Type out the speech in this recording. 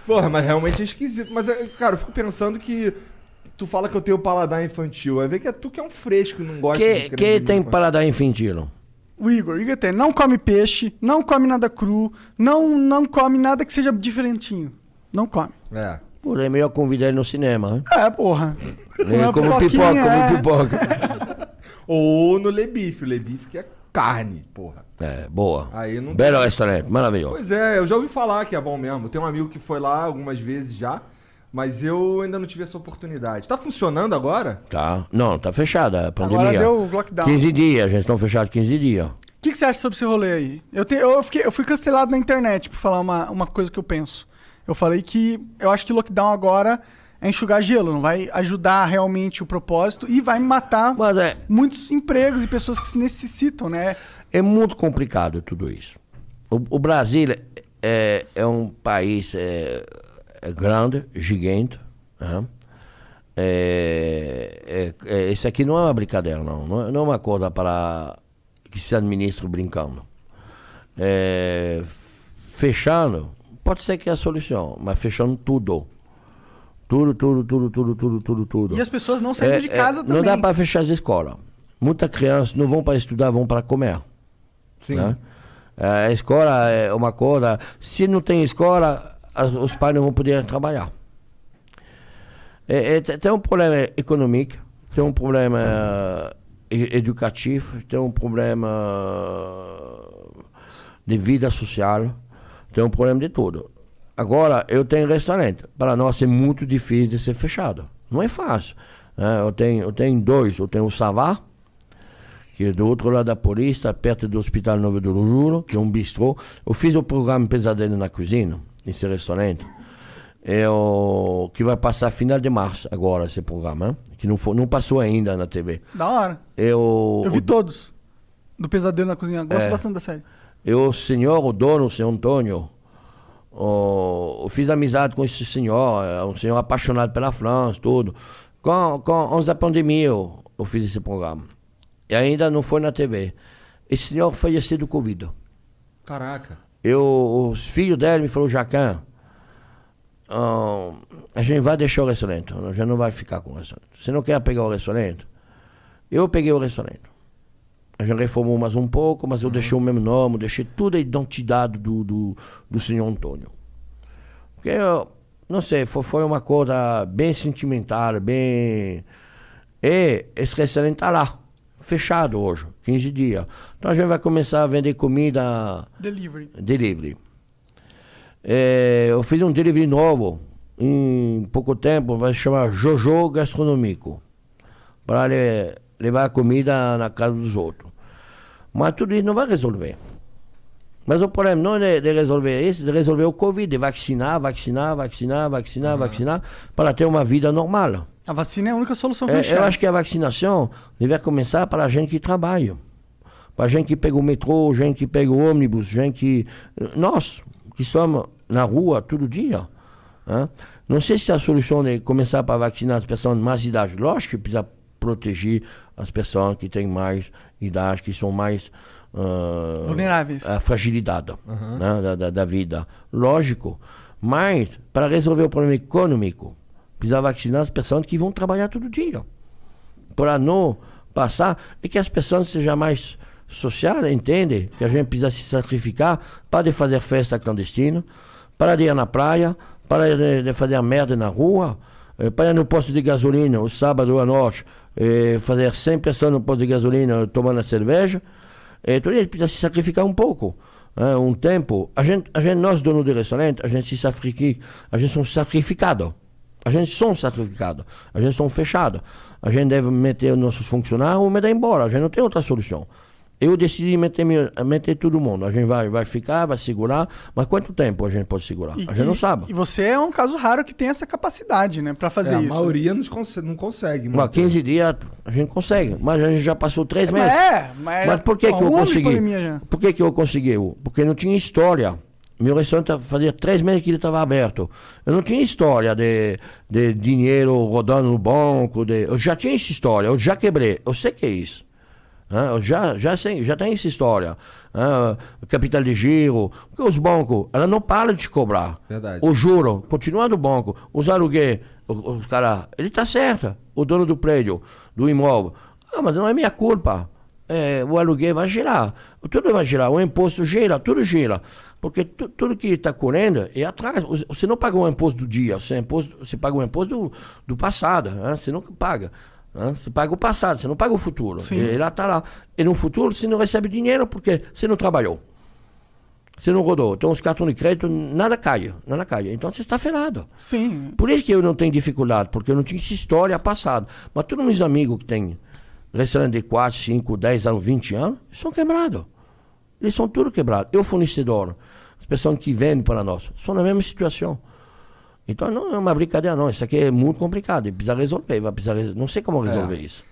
Porra, mas realmente é esquisito. Mas, cara, eu fico pensando que tu fala que eu tenho paladar infantil. Vai ver que é tu que é um fresco e não gosta de Quem tem paladar infantil? O Igor tem. Não come peixe, não come nada cru, não come nada que seja diferentinho. Não come. É. Pô, é melhor convidar ele no cinema, hein? Porra. Como pipoca. Ou no Lebife. O Lebife que é carne, porra. Boa. Aí não Belo restaurante, maravilhoso. Pois é, eu já ouvi falar que é bom mesmo. Tem um amigo que foi lá algumas vezes já, mas eu ainda não tive essa oportunidade. Tá funcionando agora? Tá. Não, tá fechada a pandemia. Agora deu lockdown. 15 dias, já estão fechados 15 dias. O que você acha sobre esse rolê aí? Eu fui cancelado na internet por falar uma coisa que eu penso. Eu falei que eu acho que lockdown agora é enxugar gelo, não vai ajudar realmente o propósito e vai matar muitos empregos e pessoas que se necessitam, né? É muito complicado tudo isso. O Brasil é um país grande, gigante. Né? Isso aqui não é uma brincadeira, não é uma coisa para que se administre brincando. Fechando, pode ser que é a solução, mas fechando tudo. Tudo. E as pessoas não saindo de casa também. Não dá para fechar as escolas. Muitas crianças não vão para estudar, vão para comer. Sim. Né? A escola é uma coisa. Se não tem escola, os pais não vão poder trabalhar. Tem um problema econômico, tem um problema educativo, tem um problema de vida social, tem um problema de tudo. Agora, eu tenho restaurante. Para nós é muito difícil de ser fechado. Não é fácil. Eu tenho dois. Eu tenho o Savá, que é do outro lado da Paulista, perto do Hospital Novo do Juro, que é um bistrô. Eu fiz o programa Pesadelo na Cozinha, nesse restaurante. Que vai passar final de março agora, esse programa. Que não passou ainda na TV. Da hora. Eu vi todos. Do Pesadelo na Cozinha. Gosto bastante da série. O dono, o senhor Antônio, eu fiz amizade com esse senhor, um senhor apaixonado pela França, tudo. Antes da pandemia eu fiz esse programa. E ainda não foi na TV. Esse senhor faleceu do Covid. Caraca. Os filhos dele me falaram, Jacan, a gente vai deixar o restaurante, a gente não vai ficar com o restaurante. Você não quer pegar o restaurante? Eu peguei o restaurante. A gente reformou mais um pouco, mas eu deixei o mesmo nome, deixei toda a identidade do senhor Antônio. Porque, não sei, foi uma coisa bem sentimental, bem... E esse restaurante está lá, fechado hoje, 15 dias. Então a gente vai começar a vender comida... Delivery. Eu fiz um delivery novo, em pouco tempo, vai se chamar Jojo Gastronômico, para levar a comida na casa dos outros. Mas tudo isso não vai resolver. Mas o problema não é de resolver isso, de resolver o Covid, de vacinar, para ter uma vida normal. A vacina é a única solução que eu acho que a vacinação deve começar para a gente que trabalha. Para a gente que pega o metrô, gente que pega o ônibus, gente que... Nós, que somos na rua todo dia. Né? Não sei se a solução é começar para vacinar as pessoas de mais idade. Lógico que precisa proteger as pessoas que têm mais idade, que são mais vulneráveis à fragilidade né, da vida. Lógico. Mas, para resolver o problema econômico, precisa vacinar as pessoas que vão trabalhar todo dia. Para não passar, e que as pessoas sejam mais sociais, entendem que a gente precisa se sacrificar para de fazer festa clandestina, para de ir na praia, para de fazer merda na rua, para ir no posto de gasolina, o sábado à noite, fazer 100 pessoas no posto de gasolina tomando a cerveja. Então a gente precisa se sacrificar um pouco. Um tempo, nós donos de restaurante, a gente somos sacrificados. A gente somos sacrificados. A gente somos fechados. A gente deve meter nossos funcionários ou mandar embora. A gente não tem outra solução. Eu decidi meter todo mundo. A gente vai ficar, vai segurar. Mas quanto tempo a gente pode segurar? A gente não sabe. E você é um caso raro que tem essa capacidade, né? Para fazer isso. A maioria não consegue. Mas 15 dias a gente consegue. Mas a gente já passou 3 meses. Mas por que eu consegui? Por que eu consegui? Porque não tinha história. Meu restaurante fazia 3 meses que ele estava aberto. Eu não tinha história de dinheiro rodando no banco. Eu já tinha essa história. Eu já quebrei. Eu sei que é isso. Já tem essa história. Capital de giro, porque os bancos, ela não para de te cobrar. Verdade. O juro, continua do banco. Os aluguéis, os caras, ele tá certo, o dono do prédio, do imóvel. Mas não é minha culpa. O aluguel vai girar, tudo vai girar, o imposto gira, tudo gira. Porque tudo que está correndo é atrás. Você não paga o imposto do dia, você paga o imposto do passado, você não paga. Você paga o passado, você não paga o futuro. Ele está lá. E no futuro você não recebe dinheiro porque você não trabalhou. Você não rodou. Então os cartões de crédito, nada cai. Então você está ferrado. Sim. Por isso que eu não tenho dificuldade, porque eu não tinha essa história passada. Mas todos meus amigos que têm restaurante de 4, 5, 10 anos, 20 anos, são quebrados. Eles são tudo quebrados. Eu, fornecedor, as pessoas que vendem para nós, são na mesma situação. Então não é uma brincadeira, não. Isso aqui é muito complicado. Precisa resolver. Não sei como resolver isso.